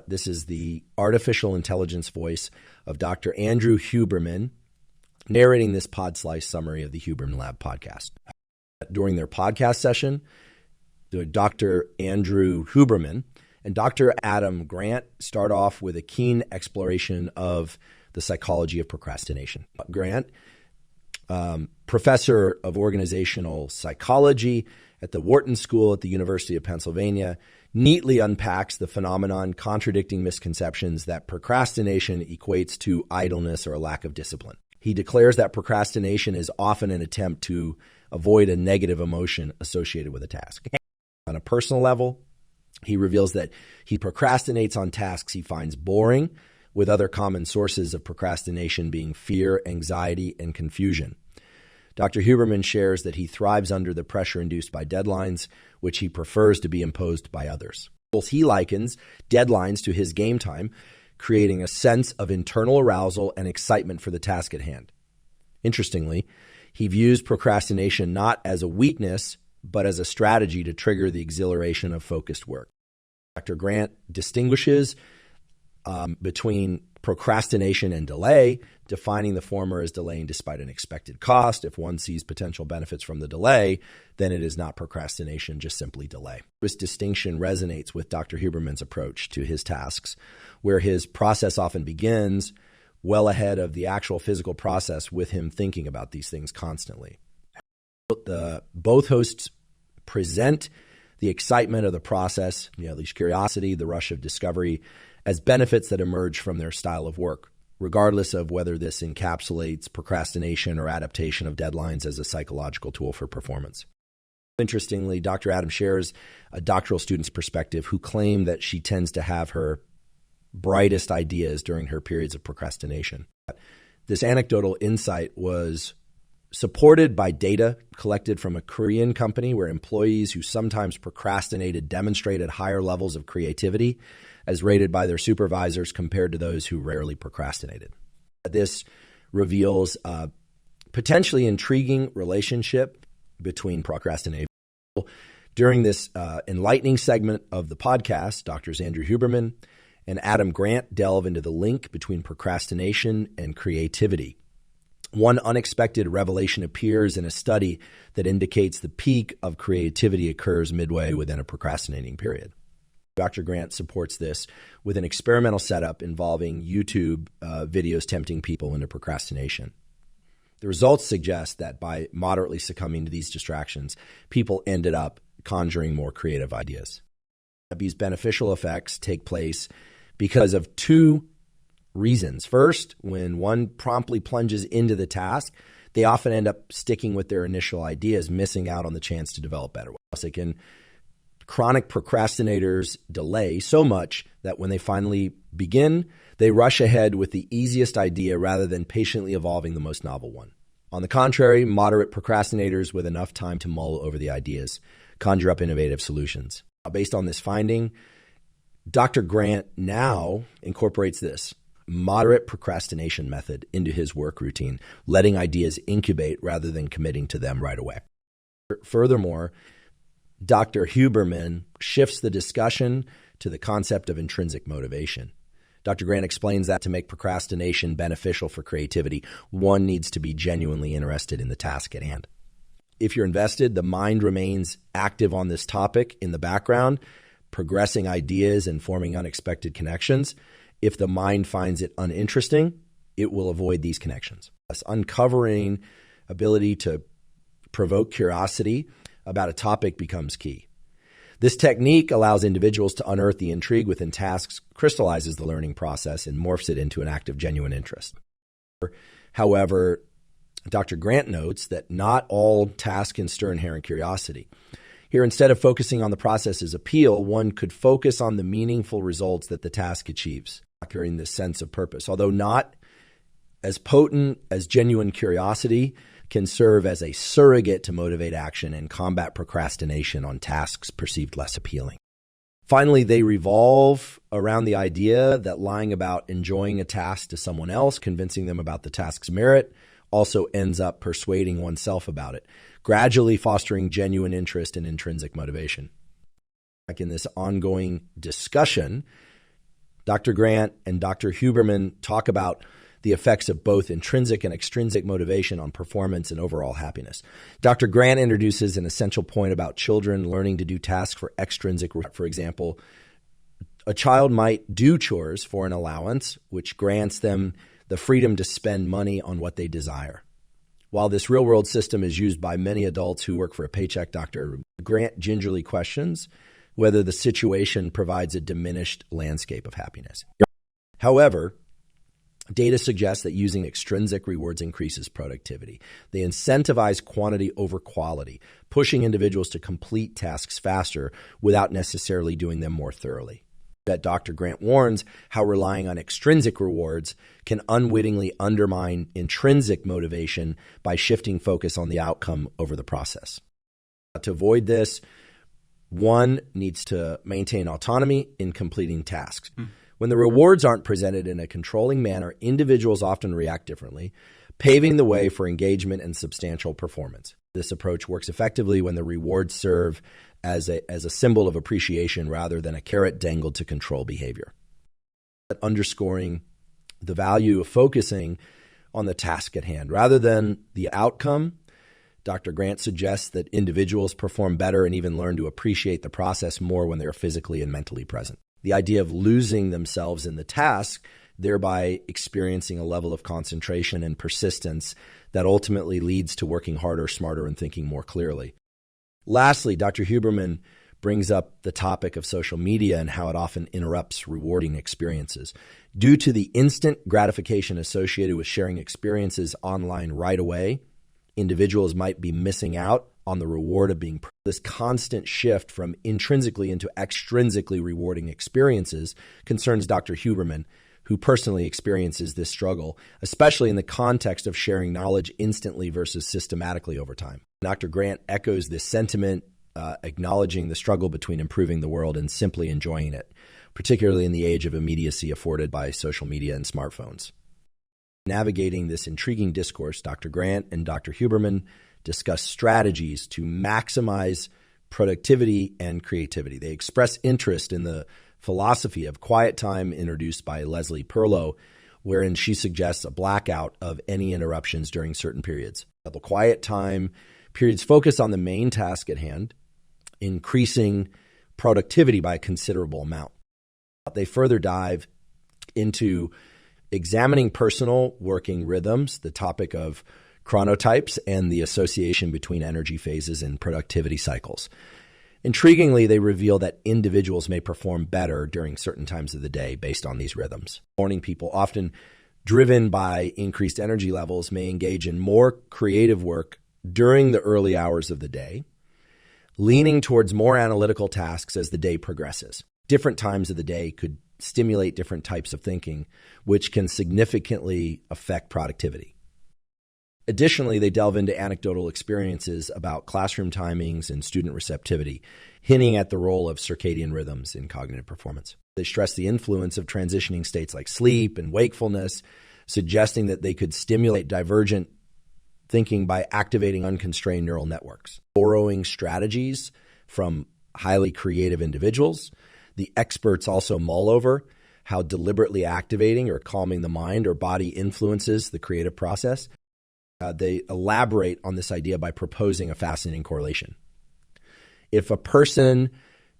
This is the artificial intelligence voice of Dr. Andrew Huberman narrating this pod slice summary of the Huberman Lab podcast. During their podcast session, Dr. Andrew Huberman and Dr. Adam Grant start off with a keen exploration of the psychology of procrastination. Grant, professor of organizational psychology at the Wharton School at the University of Pennsylvania, neatly unpacks the phenomenon contradicting misconceptions that procrastination equates to idleness or a lack of discipline. He declares that procrastination is often an attempt to avoid a negative emotion associated with a task. On a personal level, he reveals that he procrastinates on tasks he finds boring, with other common sources of procrastination being fear, anxiety, and confusion. Dr. Huberman shares that he thrives under the pressure induced by deadlines, which he prefers to be imposed by others. He likens deadlines to his game time, creating a sense of internal arousal and excitement for the task at hand. Interestingly, he views procrastination not as a weakness, but as a strategy to trigger the exhilaration of focused work. Dr. Grant distinguishes between procrastination and delay, defining the former as delaying despite an expected cost. If one sees potential benefits from the delay, then it is not procrastination, just simply delay. This distinction resonates with Dr. Huberman's approach to his tasks, where his process often begins well ahead of the actual physical process, with him thinking about these things constantly. Both hosts present the excitement of the process, at least curiosity, the rush of discovery, as benefits that emerge from their style of work, regardless of whether this encapsulates procrastination or adaptation of deadlines as a psychological tool for performance. Interestingly, Dr. Adam shares a doctoral student's perspective who claimed that she tends to have her brightest ideas during her periods of procrastination. This anecdotal insight was supported by data collected from a Korean company where employees who sometimes procrastinated demonstrated higher levels of creativity as rated by their supervisors compared to those who rarely procrastinated. This reveals a potentially intriguing relationship between procrastination. During this enlightening segment of the podcast, Drs. Andrew Huberman and Adam Grant delve into the link between procrastination and creativity. One unexpected revelation appears in a study that indicates the peak of creativity occurs midway within a procrastinating period. Dr. Grant supports this with an experimental setup involving YouTube videos tempting people into procrastination. The results suggest that by moderately succumbing to these distractions, people ended up conjuring more creative ideas. These beneficial effects take place because of two reasons. First, when one promptly plunges into the task, they often end up sticking with their initial ideas, missing out on the chance to develop better ones. And chronic procrastinators delay so much that when they finally begin, they rush ahead with the easiest idea rather than patiently evolving the most novel one. On the contrary, moderate procrastinators with enough time to mull over the ideas conjure up innovative solutions. Based on this finding, Dr. Grant now incorporates this moderate procrastination method into his work routine, letting ideas incubate rather than committing to them right away. Furthermore, Dr. Huberman shifts the discussion to the concept of intrinsic motivation. Dr. Grant explains that to make procrastination beneficial for creativity, one needs to be genuinely interested in the task at hand. If you're invested, the mind remains active on this topic in the background, progressing ideas and forming unexpected connections. If the mind finds it uninteresting, it will avoid these connections. Thus, uncovering ability to provoke curiosity about a topic becomes key. This technique allows individuals to unearth the intrigue within tasks, crystallizes the learning process, and morphs it into an act of genuine interest. However, Dr. Grant notes that not all tasks can stir inherent curiosity. Here, instead of focusing on the process's appeal, one could focus on the meaningful results that the task achieves, during this sense of purpose. Although not as potent as genuine curiosity, can serve as a surrogate to motivate action and combat procrastination on tasks perceived less appealing. Finally, they revolve around the idea that lying about enjoying a task to someone else, convincing them about the task's merit, also ends up persuading oneself about it, gradually fostering genuine interest and intrinsic motivation. Like in this ongoing discussion, Dr. Grant and Dr. Huberman talk about the effects of both intrinsic and extrinsic motivation on performance and overall happiness. Dr. Grant introduces an essential point about children learning to do tasks for extrinsic. For example, a child might do chores for an allowance, which grants them the freedom to spend money on what they desire. While this real-world system is used by many adults who work for a paycheck, Dr. Grant gingerly questions whether the situation provides a diminished landscape of happiness. However, data suggests that using extrinsic rewards increases productivity. They incentivize quantity over quality, pushing individuals to complete tasks faster without necessarily doing them more thoroughly. That Dr. Grant warns how relying on extrinsic rewards can unwittingly undermine intrinsic motivation by shifting focus on the outcome over the process. To avoid this, one needs to maintain autonomy in completing tasks. When the rewards aren't presented in a controlling manner, individuals often react differently, paving the way for engagement and substantial performance. This approach works effectively when the rewards serve as a symbol of appreciation rather than a carrot dangled to control behavior. Underscoring the value of focusing on the task at hand rather than the outcome, Dr. Grant suggests that individuals perform better and even learn to appreciate the process more when they're physically and mentally present. The idea of losing themselves in the task, thereby experiencing a level of concentration and persistence that ultimately leads to working harder, smarter, and thinking more clearly. Lastly, Dr. Huberman brings up the topic of social media and how it often interrupts rewarding experiences. Due to the instant gratification associated with sharing experiences online right away, individuals might be missing out on the reward of being. This constant shift from intrinsically into extrinsically rewarding experiences concerns Dr. Huberman, who personally experiences this struggle, especially in the context of sharing knowledge instantly versus systematically over time. Dr. Grant echoes this sentiment, acknowledging the struggle between improving the world and simply enjoying it, particularly in the age of immediacy afforded by social media and smartphones. Navigating this intriguing discourse, Dr. Grant and Dr. Huberman discuss strategies to maximize productivity and creativity. They express interest in the philosophy of quiet time introduced by Leslie Perlow, wherein she suggests a blackout of any interruptions during certain periods. The quiet time periods focus on the main task at hand, increasing productivity by a considerable amount. They further dive into examining personal working rhythms, the topic of chronotypes, and the association between energy phases and productivity cycles. Intriguingly, they reveal that individuals may perform better during certain times of the day based on these rhythms. Morning people, often driven by increased energy levels, may engage in more creative work during the early hours of the day, leaning towards more analytical tasks as the day progresses. Different times of the day could stimulate different types of thinking, which can significantly affect productivity. Additionally, they delve into anecdotal experiences about classroom timings and student receptivity, hinting at the role of circadian rhythms in cognitive performance. They stress the influence of transitioning states like sleep and wakefulness, suggesting that they could stimulate divergent thinking by activating unconstrained neural networks. Borrowing strategies from highly creative individuals, the experts also mull over how deliberately activating or calming the mind or body influences the creative process. They elaborate on this idea by proposing a fascinating correlation. If a person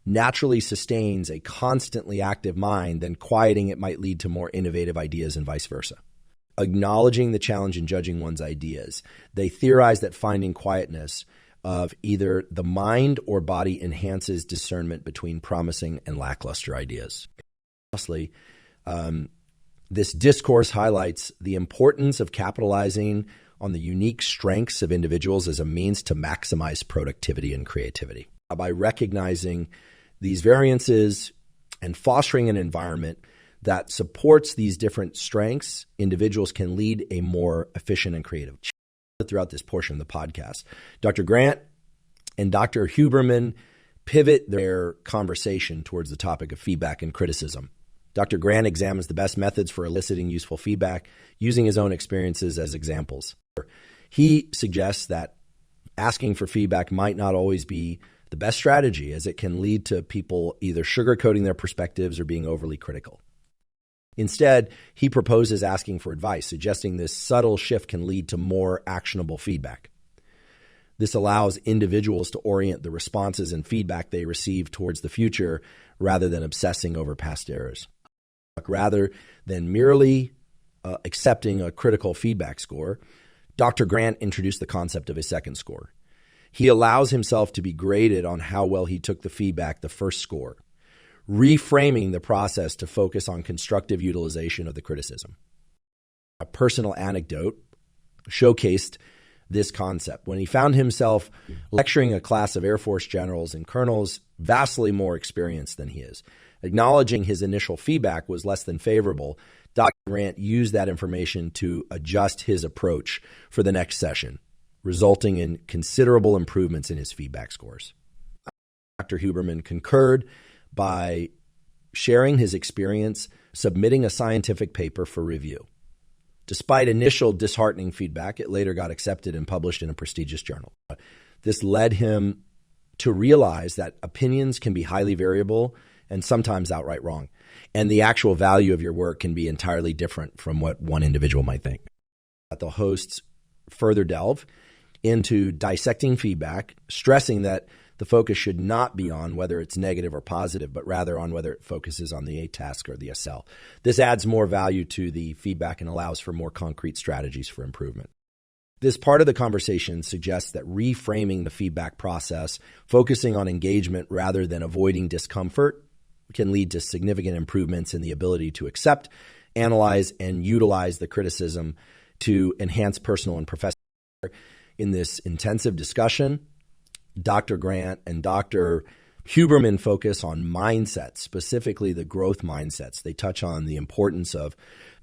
naturally sustains a constantly active mind, then quieting it might lead to more innovative ideas and vice versa. Acknowledging the challenge in judging one's ideas, they theorize that finding quietness of either the mind or body enhances discernment between promising and lackluster ideas. Lastly, this discourse highlights the importance of capitalizing on the unique strengths of individuals as a means to maximize productivity and creativity. By recognizing these variances and fostering an environment that supports these different strengths, individuals can lead a more efficient and creative. Throughout this portion of the podcast, Dr. Grant and Dr. Huberman pivot their conversation towards the topic of feedback and criticism. Dr. Grant examines the best methods for eliciting useful feedback using his own experiences as examples. He suggests that asking for feedback might not always be the best strategy, as it can lead to people either sugarcoating their perspectives or being overly critical. Instead, he proposes asking for advice, suggesting this subtle shift can lead to more actionable feedback. This allows individuals to orient the responses and feedback they receive towards the future rather than obsessing over past errors. Rather than merely accepting a critical feedback score, Dr. Grant introduced the concept of a second score. He allows himself to be graded on how well he took the feedback, the first score, reframing the process to focus on constructive utilization of the criticism. A personal anecdote showcased this concept when he found himself lecturing a class of Air Force generals and colonels vastly more experienced than he is. Acknowledging his initial feedback was less than favorable, Dr. Grant used that information to adjust his approach for the next session, resulting in considerable improvements in his feedback scores. Dr. Huberman concurred by sharing his experience submitting a scientific paper for review. Despite initial disheartening feedback, it later got accepted and published in a prestigious journal. This led him to realize that opinions can be highly variable and sometimes outright wrong, and the actual value of your work can be entirely different from what one individual might think. The hosts further delve into dissecting feedback, stressing that the focus should not be on whether it's negative or positive, but rather on whether it focuses on the A task or the SL. This adds more value to the feedback and allows for more concrete strategies for improvement. This part of the conversation suggests that reframing the feedback process, focusing on engagement rather than avoiding discomfort, can lead to significant improvements in the ability to accept, analyze, and utilize the criticism to enhance personal and professional. In this intensive discussion, Dr. Grant and Dr. Huberman focus on mindset, specifically the growth mindsets. They touch on the importance of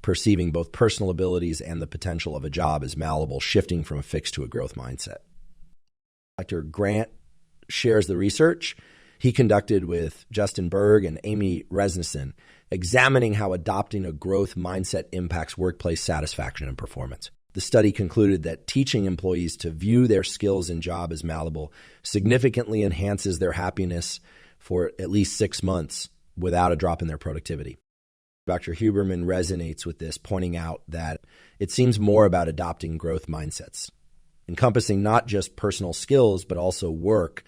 perceiving both personal abilities and the potential of a job as malleable, shifting from a fixed to a growth mindset. Dr. Grant shares the research he conducted with Justin Berg and Amy Resnissen, examining how adopting a growth mindset impacts workplace satisfaction and performance. The study concluded that teaching employees to view their skills and job as malleable significantly enhances their happiness for at least 6 months without a drop in their productivity. Dr. Huberman resonates with this, pointing out that it seems more about adopting growth mindsets, encompassing not just personal skills, but also work,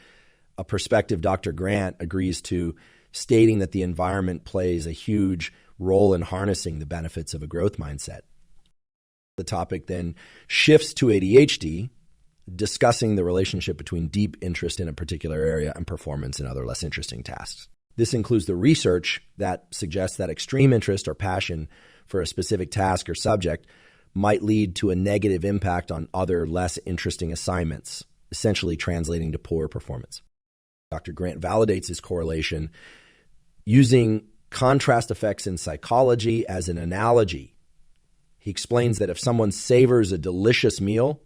a perspective Dr. Grant agrees to, stating that the environment plays a huge role in harnessing the benefits of a growth mindset. The topic then shifts to ADHD, discussing the relationship between deep interest in a particular area and performance in other less interesting tasks. This includes the research that suggests that extreme interest or passion for a specific task or subject might lead to a negative impact on other less interesting assignments, essentially translating to poor performance. Dr. Grant validates his correlation using contrast effects in psychology as an analogy. He explains that if someone savors a delicious meal,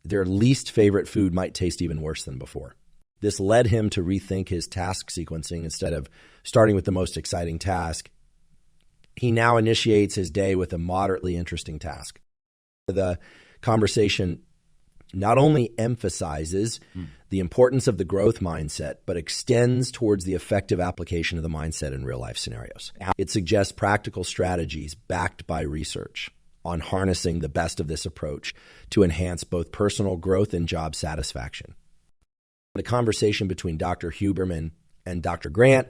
their least favorite food might taste even worse than before. This led him to rethink his task sequencing. Instead of starting with the most exciting task, he now initiates his day with a moderately interesting task. The conversation not only emphasizes the importance of the growth mindset, but extends towards the effective application of the mindset in real-life scenarios. It suggests practical strategies backed by research on harnessing the best of this approach to enhance both personal growth and job satisfaction. The conversation between Dr. Huberman and Dr. Grant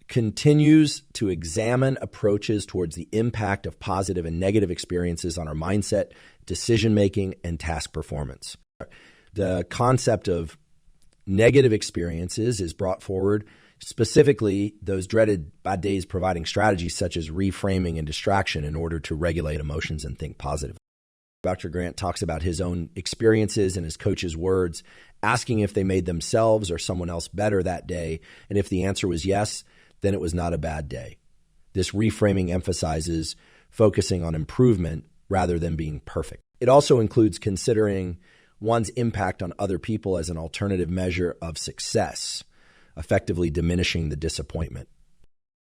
continues to examine approaches towards the impact of positive and negative experiences on our mindset, decision-making, and task performance. The concept of negative experiences is brought forward, specifically those dreaded bad days, providing strategies such as reframing and distraction in order to regulate emotions and think positively. Dr. Grant talks about his own experiences and his coach's words, asking if they made themselves or someone else better that day, and if the answer was yes, then it was not a bad day. This reframing emphasizes focusing on improvement rather than being perfect. It also includes considering one's impact on other people as an alternative measure of success, effectively diminishing the disappointment.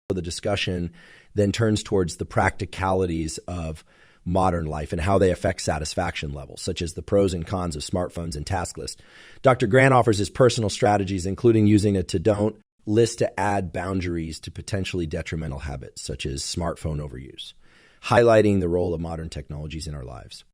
The discussion then turns towards the practicalities of modern life and how they affect satisfaction levels, such as the pros and cons of smartphones and task lists. Dr. Grant offers his personal strategies, including using a to-don't list to add boundaries to potentially detrimental habits, such as smartphone overuse, highlighting the role of modern technologies in our lives.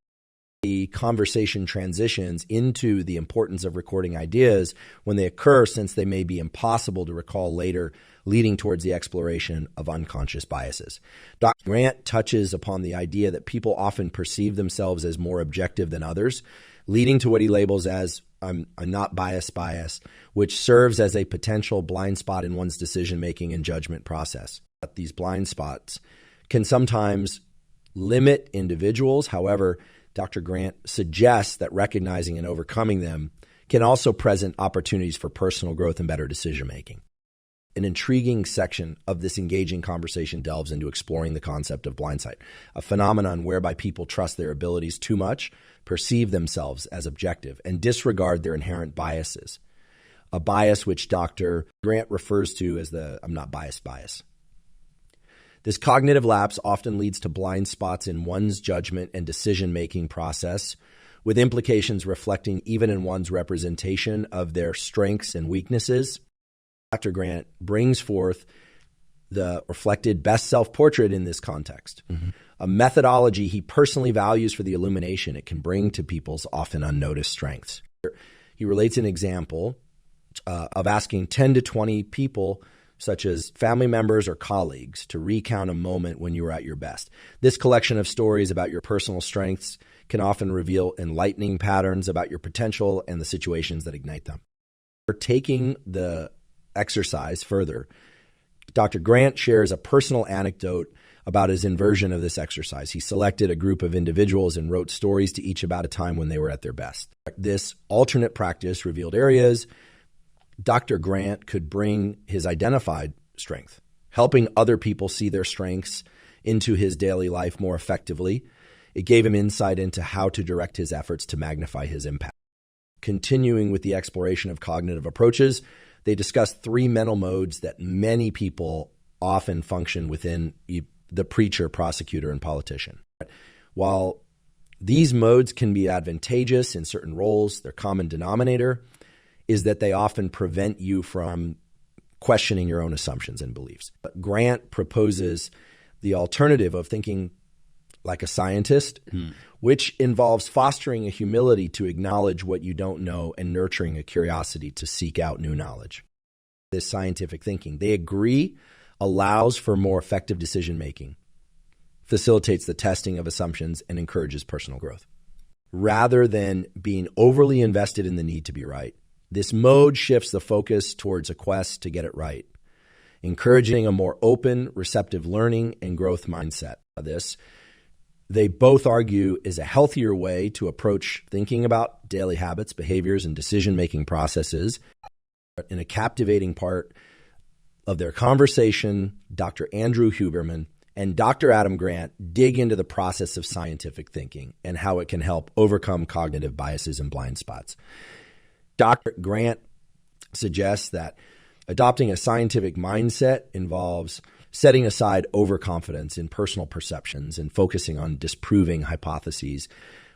The conversation transitions into the importance of recording ideas when they occur, since they may be impossible to recall later, leading towards the exploration of unconscious biases. Dr. Grant touches upon the idea that people often perceive themselves as more objective than others, leading to what he labels as I'm not bias, which serves as a potential blind spot in one's decision-making and judgment process. These blind spots can sometimes limit individuals. However, Dr. Grant suggests that recognizing and overcoming them can also present opportunities for personal growth and better decision-making. An intriguing section of this engaging conversation delves into exploring the concept of blindsight, a phenomenon whereby people trust their abilities too much, perceive themselves as objective, and disregard their inherent biases, a bias which Dr. Grant refers to as the I'm not biased bias. This cognitive lapse often leads to blind spots in one's judgment and decision-making process, with implications reflecting even in one's representation of their strengths and weaknesses. Dr. Grant brings forth the reflected best self-portrait in this context, a methodology he personally values for the illumination it can bring to people's often unnoticed strengths. He relates an example of asking 10 to 20 people, such as family members or colleagues, to recount a moment when you were at your best. This collection of stories about your personal strengths can often reveal enlightening patterns about your potential and the situations that ignite them. For taking the exercise further, Dr. Grant shares a personal anecdote about his inversion of this exercise. He selected a group of individuals and wrote stories to each about a time when they were at their best. This alternate practice revealed areas Dr. Grant could bring his identified strength, helping other people see their strengths into his daily life more effectively. It gave him insight into how to direct his efforts to magnify his impact. Continuing with the exploration of cognitive approaches, they discussed 3 mental modes that many people often function within: the preacher, prosecutor, and politician. While these modes can be advantageous in certain roles, their common denominator is that they often prevent you from questioning your own assumptions and beliefs. But Grant proposes the alternative of thinking like a scientist, which involves fostering a humility to acknowledge what you don't know and nurturing a curiosity to seek out new knowledge. This scientific thinking, they agree, allows for more effective decision-making, facilitates the testing of assumptions, and encourages personal growth. Rather than being overly invested in the need to be right, this mode shifts the focus towards a quest to get it right, encouraging a more open, receptive learning and growth mindset. This, they both argue, is a healthier way to approach thinking about daily habits, behaviors, and decision-making processes. In a captivating part of their conversation, Dr. Andrew Huberman and Dr. Adam Grant dig into the process of scientific thinking and how it can help overcome cognitive biases and blind spots. Dr. Grant suggests that adopting a scientific mindset involves setting aside overconfidence in personal perceptions and focusing on disproving hypotheses,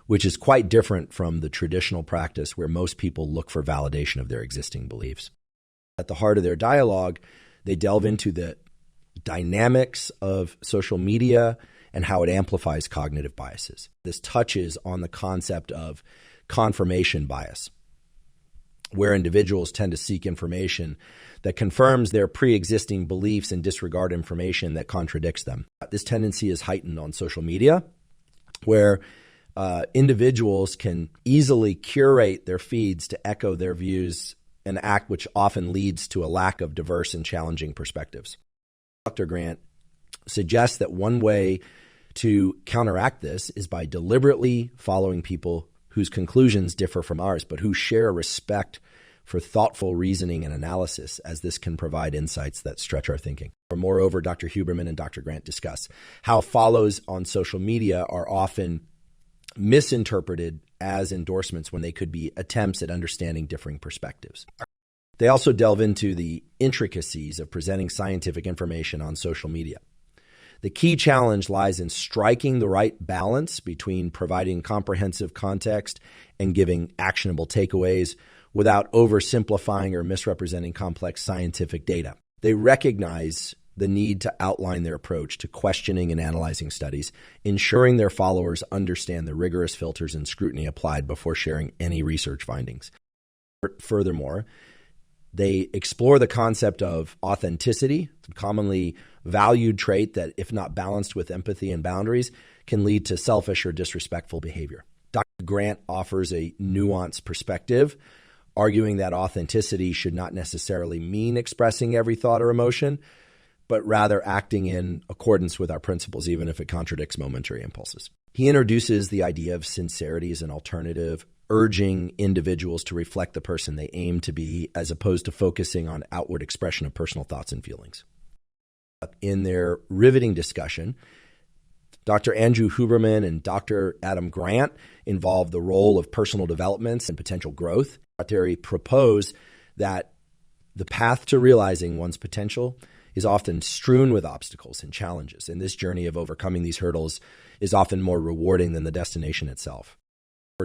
which is quite different from the traditional practice where most people look for validation of their existing beliefs. At the heart of their dialogue, they delve into the dynamics of social media and how it amplifies cognitive biases. This touches on the concept of confirmation bias, where individuals tend to seek information that confirms their pre-existing beliefs and disregard information that contradicts them. This tendency is heightened on social media, where individuals can easily curate their feeds to echo their views, an act which often leads to a lack of diverse and challenging perspectives. Dr. Grant suggests that one way to counteract this is by deliberately following people whose conclusions differ from ours, but who share a respect for thoughtful reasoning and analysis, as this can provide insights that stretch our thinking. Moreover, Dr. Huberman and Dr. Grant discuss how follows on social media are often misinterpreted as endorsements when they could be attempts at understanding differing perspectives. They also delve into the intricacies of presenting scientific information on social media. The key challenge lies in striking the right balance between providing comprehensive context and giving actionable takeaways without oversimplifying or misrepresenting complex scientific data. They recognize the need to outline their approach to questioning and analyzing studies, ensuring their followers understand the rigorous filters and scrutiny applied before sharing any research findings. Furthermore, they explore the concept of authenticity, a commonly valued trait that, if not balanced with empathy and boundaries, can lead to selfish or disrespectful behavior. Dr. Grant offers a nuanced perspective, arguing that authenticity should not necessarily mean expressing every thought or emotion, but rather acting in accordance with our principles, even if it contradicts momentary impulses. He introduces the idea of sincerity as an alternative, urging individuals to reflect the person they aim to be, as opposed to focusing on outward expression of personal thoughts and feelings. In their riveting discussion, Dr. Andrew Huberman and Dr. Adam Grant involve the role of personal developments and potential growth. They propose that the path to realizing one's potential is often strewn with obstacles and challenges, and this journey of overcoming these hurdles is often more rewarding than the destination itself.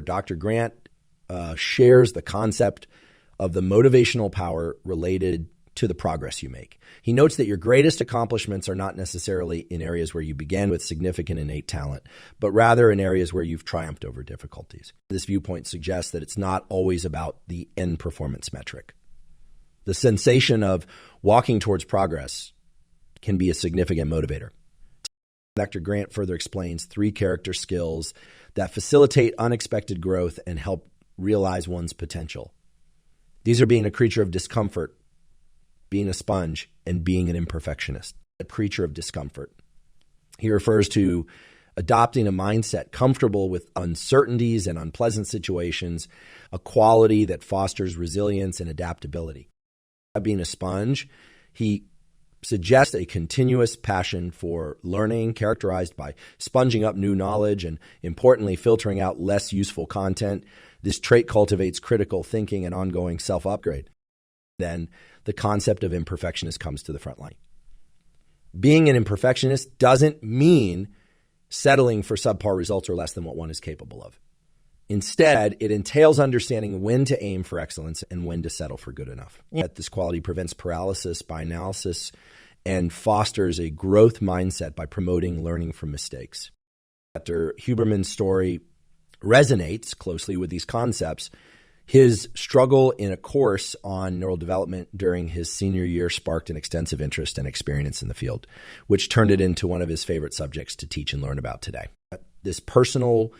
Dr. Grant shares the concept of the motivational power related to the progress you make. He notes that your greatest accomplishments are not necessarily in areas where you began with significant innate talent, but rather in areas where you've triumphed over difficulties. This viewpoint suggests that it's not always about the end performance metric. The sensation of walking towards progress can be a significant motivator. Dr. Grant further explains 3 character skills that facilitate unexpected growth and help realize one's potential. These are being a creature of discomfort, being a sponge, and being an imperfectionist. A creature of discomfort. He refers to adopting a mindset comfortable with uncertainties and unpleasant situations, a quality that fosters resilience and adaptability. Being a sponge, he suggests a continuous passion for learning characterized by sponging up new knowledge and, importantly, filtering out less useful content. This trait cultivates critical thinking and ongoing self-upgrade. Then the concept of imperfectionist comes to the front line. Being an imperfectionist doesn't mean settling for subpar results or less than what one is capable of. Instead, it entails understanding when to aim for excellence and when to settle for good enough. Yet this quality prevents paralysis by analysis and fosters a growth mindset by promoting learning from mistakes. Dr. Huberman's story resonates closely with these concepts. His struggle in a course on neural development during his senior year sparked an extensive interest and experience in the field, which turned it into one of his favorite subjects to teach and learn about today. This personal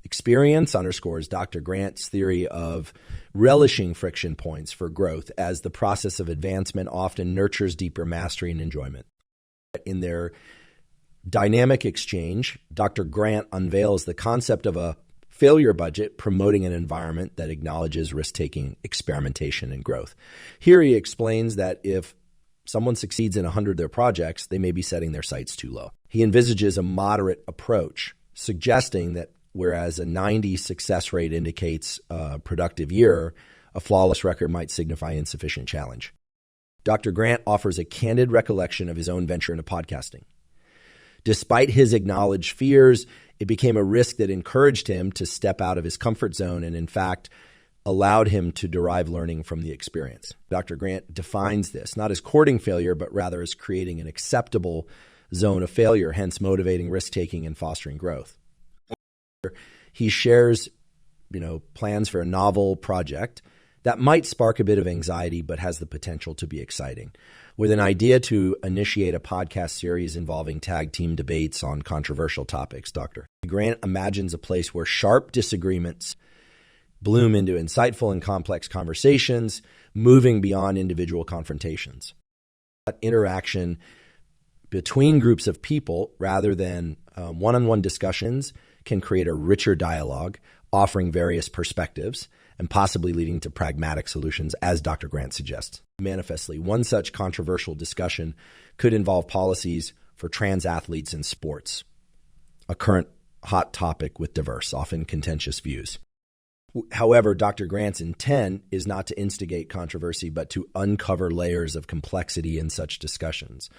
experience underscores Dr. Grant's theory of relishing friction points for growth, as the process of advancement often nurtures deeper mastery and enjoyment. In their dynamic exchange, Dr. Grant unveils the concept of a failure budget, promoting an environment that acknowledges risk-taking, experimentation, and growth. Here he explains that if someone succeeds in 100 of their projects, they may be setting their sights too low. He envisages a moderate approach, suggesting that whereas a 90 success rate indicates a productive year, a flawless record might signify insufficient challenge. Dr. Grant offers a candid recollection of his own venture into podcasting. Despite his acknowledged fears, it became a risk that encouraged him to step out of his comfort zone and, in fact, allowed him to derive learning from the experience. Dr. Grant defines this not as courting failure, but rather as creating an acceptable zone of failure, hence motivating risk-taking and fostering growth. He shares, plans for a novel project that might spark a bit of anxiety, but has the potential to be exciting. With an idea to initiate a podcast series involving tag team debates on controversial topics, Dr. Grant imagines a place where sharp disagreements bloom into insightful and complex conversations, moving beyond individual confrontations. That interaction between groups of people, rather than one-on-one discussions, can create a richer dialogue, offering various perspectives and possibly leading to pragmatic solutions, as Dr. Grant suggests. Manifestly, one such controversial discussion could involve policies for trans athletes in sports, a current hot topic with diverse, often contentious views. However, Dr. Grant's intent is not to instigate controversy, but to uncover layers of complexity in such discussions.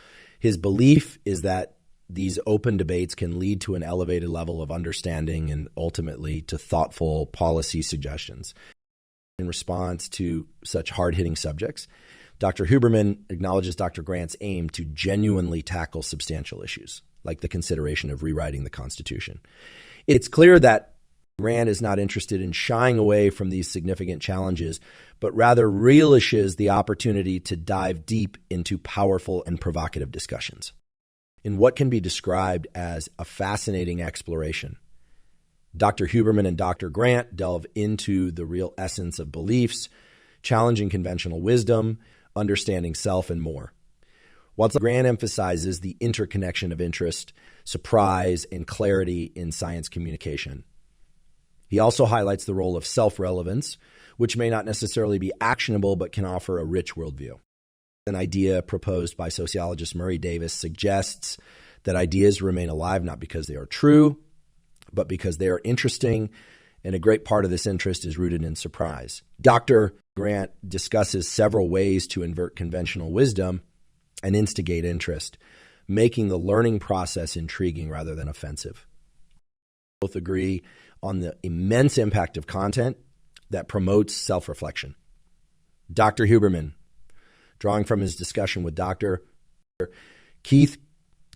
His belief is that these open debates can lead to an elevated level of understanding and ultimately to thoughtful policy suggestions. in response to such hard-hitting subjects. Dr. Huberman acknowledges Dr. Grant's aim to genuinely tackle substantial issues, like the consideration of rewriting the Constitution. It's clear that Grant is not interested in shying away from these significant challenges, but rather relishes the opportunity to dive deep into powerful and provocative discussions. In what can be described as a fascinating exploration, Dr. Huberman and Dr. Grant delve into the real essence of beliefs, challenging conventional wisdom, understanding self, and more. While Grant emphasizes the interconnection of interest, surprise, and clarity in science communication, he also highlights the role of self-relevance, which may not necessarily be actionable but can offer a rich worldview. An idea proposed by sociologist Murray Davis suggests that ideas remain alive not because they are true, but because they are interesting, and a great part of this interest is rooted in surprise. Dr. Grant discusses several ways to invert conventional wisdom and instigate interest, making the learning process intriguing rather than offensive. Both agree on the immense impact of content that promotes self-reflection. Dr. Huberman, drawing from his discussion with Dr. Keith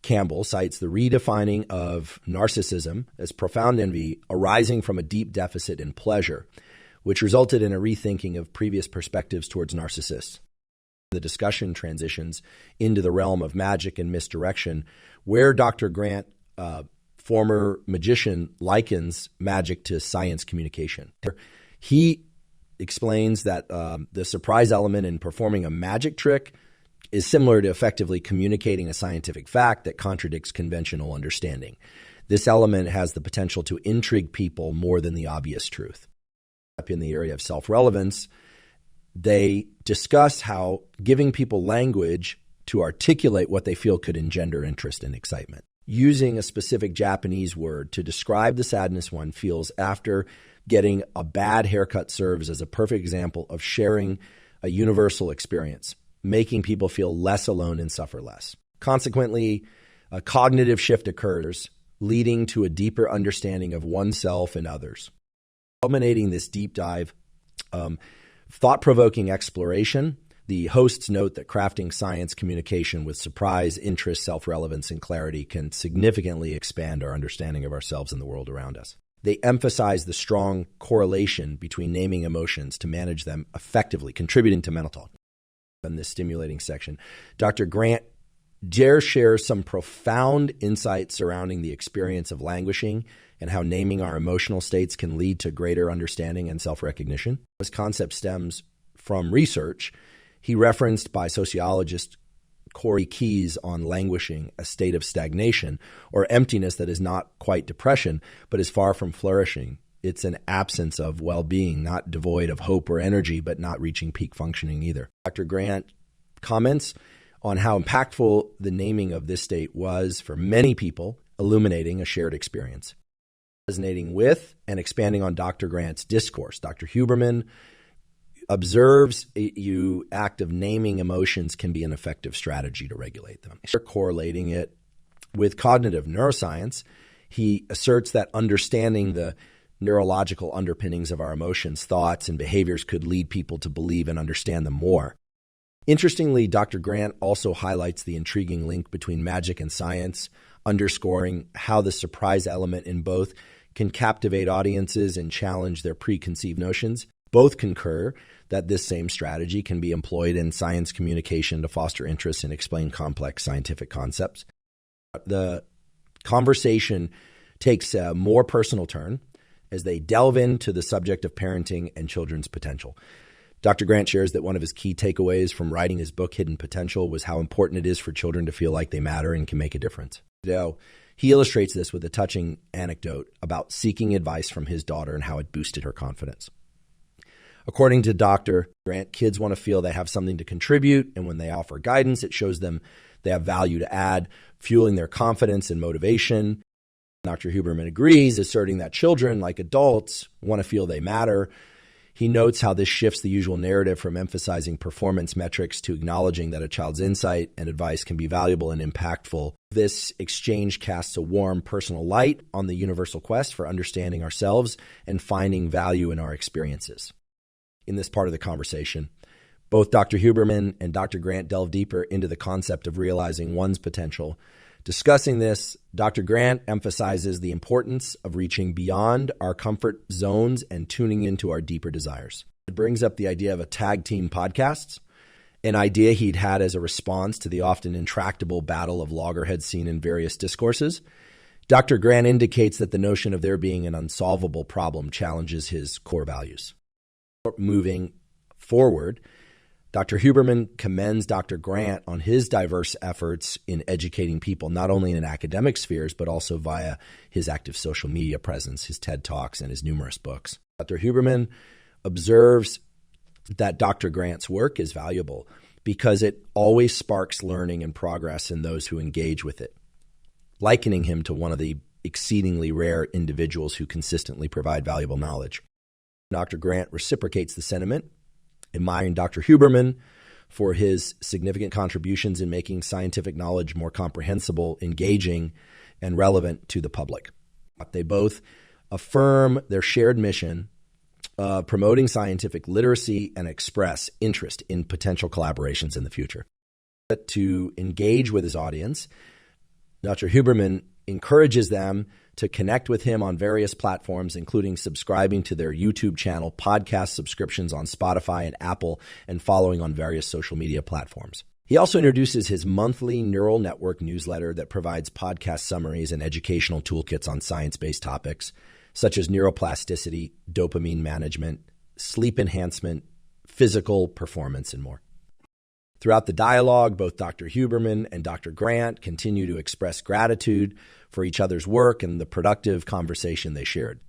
Campbell, cites the redefining of narcissism as profound envy arising from a deep deficit in pleasure, which resulted in a rethinking of previous perspectives towards narcissists. The discussion transitions into the realm of magic and misdirection, where Dr. Grant, former magician, likens magic to science communication. He explains that the surprise element in performing a magic trick is similar to effectively communicating a scientific fact that contradicts conventional understanding. This element has the potential to intrigue people more than the obvious truth. Up in the area of self-relevance, they discuss how giving people language to articulate what they feel could engender interest and excitement. Using a specific Japanese word to describe the sadness one feels after getting a bad haircut serves as a perfect example of sharing a universal experience, making people feel less alone and suffer less. Consequently, a cognitive shift occurs, leading to a deeper understanding of oneself and others. Culminating this deep dive, thought-provoking exploration, the hosts note that crafting science communication with surprise, interest, self-relevance, and clarity can significantly expand our understanding of ourselves and the world around us. They emphasize the strong correlation between naming emotions to manage them effectively, contributing to mental talk. In this stimulating section, Dr. Grant dares share some profound insights surrounding the experience of languishing and how naming our emotional states can lead to greater understanding and self-recognition. This concept stems from research he referenced by sociologist Corey Keyes on languishing, a state of stagnation or emptiness that is not quite depression, but is far from flourishing. It's an absence of well-being, not devoid of hope or energy, but not reaching peak functioning either. Dr. Grant comments on how impactful the naming of this state was for many people, illuminating a shared experience. Resonating with and expanding on Dr. Grant's discourse, Dr. Huberman observes the act of naming emotions can be an effective strategy to regulate them. Correlating it with cognitive neuroscience, he asserts that understanding the neurological underpinnings of our emotions, thoughts, and behaviors could lead people to believe and understand them more. Interestingly, Dr. Grant also highlights the intriguing link between magic and science, underscoring how the surprise element in both can captivate audiences and challenge their preconceived notions. Both concur that this same strategy can be employed in science communication to foster interest and explain complex scientific concepts. The conversation takes a more personal turn as they delve into the subject of parenting and children's potential. Dr. Grant shares that one of his key takeaways from writing his book, Hidden Potential, was how important it is for children to feel like they matter and can make a difference. Now, he illustrates this with a touching anecdote about seeking advice from his daughter and how it boosted her confidence. According to Dr. Grant, kids want to feel they have something to contribute, and when they offer guidance, it shows them they have value to add, fueling their confidence and motivation. Dr. Huberman agrees, asserting that children, like adults, want to feel they matter. He notes how this shifts the usual narrative from emphasizing performance metrics to acknowledging that a child's insight and advice can be valuable and impactful. This exchange casts a warm personal light on the universal quest for understanding ourselves and finding value in our experiences. In this part of the conversation, both Dr. Huberman and Dr. Grant delve deeper into the concept of realizing one's potential. Discussing this, Dr. Grant emphasizes the importance of reaching beyond our comfort zones and tuning into our deeper desires. It brings up the idea of a tag team podcasts, an idea he'd had as a response to the often intractable battle of loggerheads seen in various discourses. Dr. Grant indicates that the notion of there being an unsolvable problem challenges his core values. Moving forward, Dr. Huberman commends Dr. Grant on his diverse efforts in educating people, not only in academic spheres, but also via his active social media presence, his TED Talks, and his numerous books. Dr. Huberman observes that Dr. Grant's work is valuable because it always sparks learning and progress in those who engage with it, likening him to one of the exceedingly rare individuals who consistently provide valuable knowledge. Dr. Grant reciprocates the sentiment, admiring Dr. Huberman for his significant contributions in making scientific knowledge more comprehensible, engaging, and relevant to the public. They both affirm their shared mission of promoting scientific literacy and express interest in potential collaborations in the future. To engage with his audience, Dr. Huberman encourages them to connect with him on various platforms, including subscribing to their YouTube channel, podcast subscriptions on Spotify and Apple, and following on various social media platforms. He also introduces his monthly neural network newsletter that provides podcast summaries and educational toolkits on science-based topics, such as neuroplasticity, dopamine management, sleep enhancement, physical performance, and more. Throughout the dialogue, both Dr. Huberman and Dr. Grant continue to express gratitude for each other's work and the productive conversation they shared.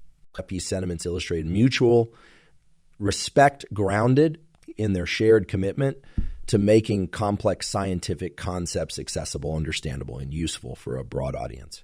These sentiments illustrate mutual respect grounded in their shared commitment to making complex scientific concepts accessible, understandable, and useful for a broad audience.